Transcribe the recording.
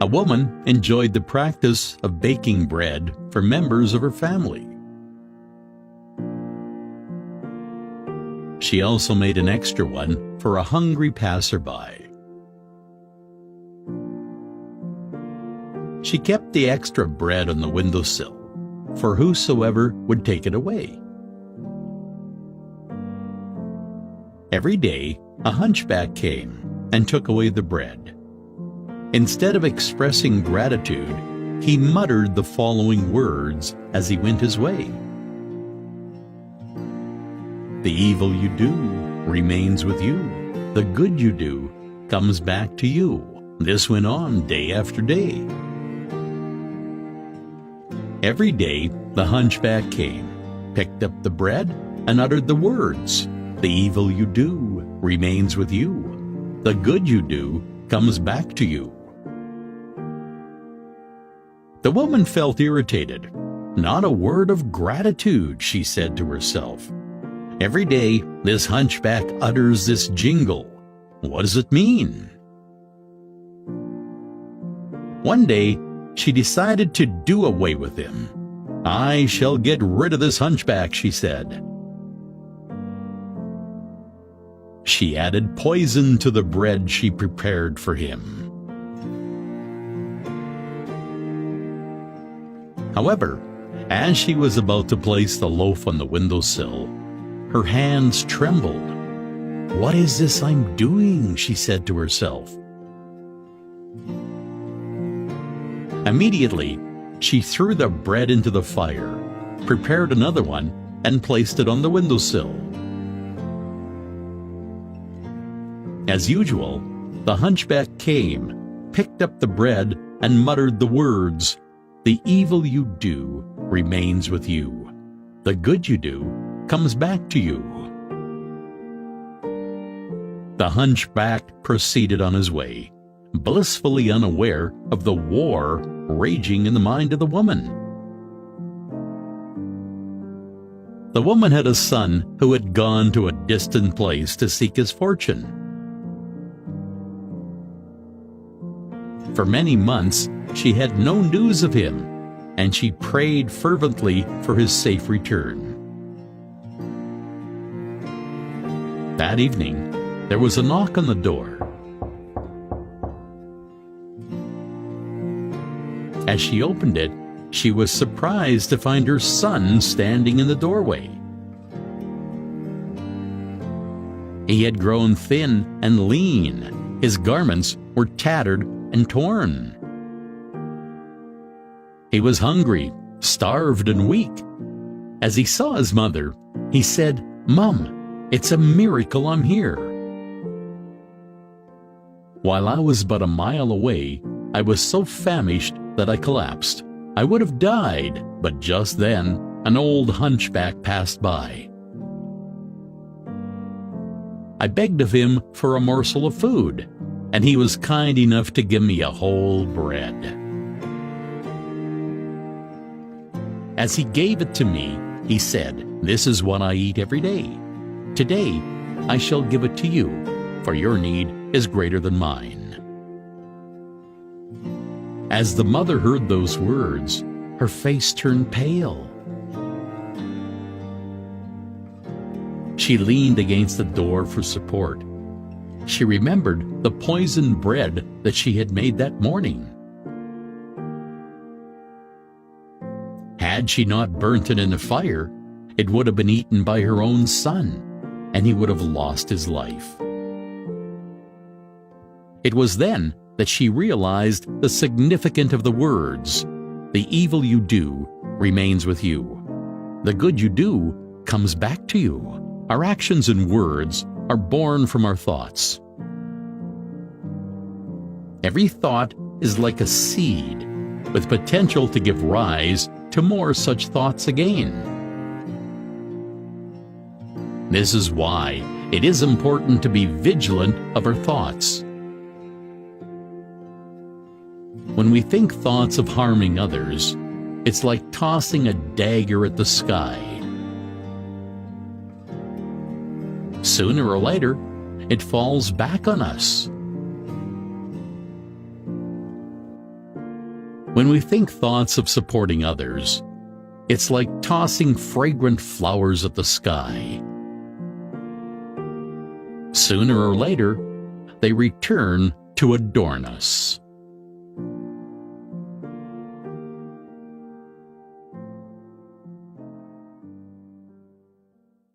A woman enjoyed the practice of baking bread for members of her family. She also made an extra one for a hungry passerby. She kept the extra bread on the windowsill for whosoever would take it away. Every day, a hunchback came and took away the bread. Instead of expressing gratitude, he muttered the following words as he went his way. "The evil you do remains with you. The good you do comes back to you." This went on day after day. Every day, the hunchback came, picked up the bread, and uttered the words, "The evil you do remains with you. The good you do comes back to you." The woman felt irritated. "Not a word of gratitude," she said to herself. "Every day, this hunchback utters this jingle. What does it mean?" One day, she decided to do away with him. "I shall get rid of this hunchback," she said. She added poison to the bread she prepared for him. However, as she was about to place the loaf on the windowsill, her hands trembled. "What is this I'm doing?" she said to herself. Immediately, she threw the bread into the fire, prepared another one, and placed it on the windowsill. As usual, the hunchback came, picked up the bread, and muttered the words, "The evil you do remains with you. The good you do comes back to you." The hunchback proceeded on his way, blissfully unaware of the war raging in the mind of the woman. The woman had a son who had gone to a distant place to seek his fortune. For many months, she had no news of him, and she prayed fervently for his safe return. That evening, there was a knock on the door. As she opened it, she was surprised to find her son standing in the doorway. He had grown thin and lean. His garments were tattered and torn. He was hungry, starved, and weak. As he saw his mother, he said, "Mom, it's a miracle I'm here." While I was but a mile away, I was so famished that I collapsed. I would have died, but just then, an old hunchback passed by. I begged of him for a morsel of food, and he was kind enough to give me a whole bread. As he gave it to me, he said, "This is what I eat every day. Today, I shall give it to you, for your need is greater than mine." As the mother heard those words, her face turned pale. She leaned against the door for support. She remembered the poisoned bread that she had made that morning. Had she not burnt it in the fire, it would have been eaten by her own son, and he would have lost his life. It was then that she realized the significance of the words, "The evil you do remains with you. The good you do comes back to you." Our actions and words are born from our thoughts. Every thought is like a seed, with potential to give rise to more such thoughts again. This is why it is important to be vigilant of our thoughts. When we think thoughts of harming others, it's like tossing a dagger at the sky. Sooner or later, it falls back on us. When we think thoughts of supporting others, it's like tossing fragrant flowers at the sky. Sooner or later, they return to adorn us.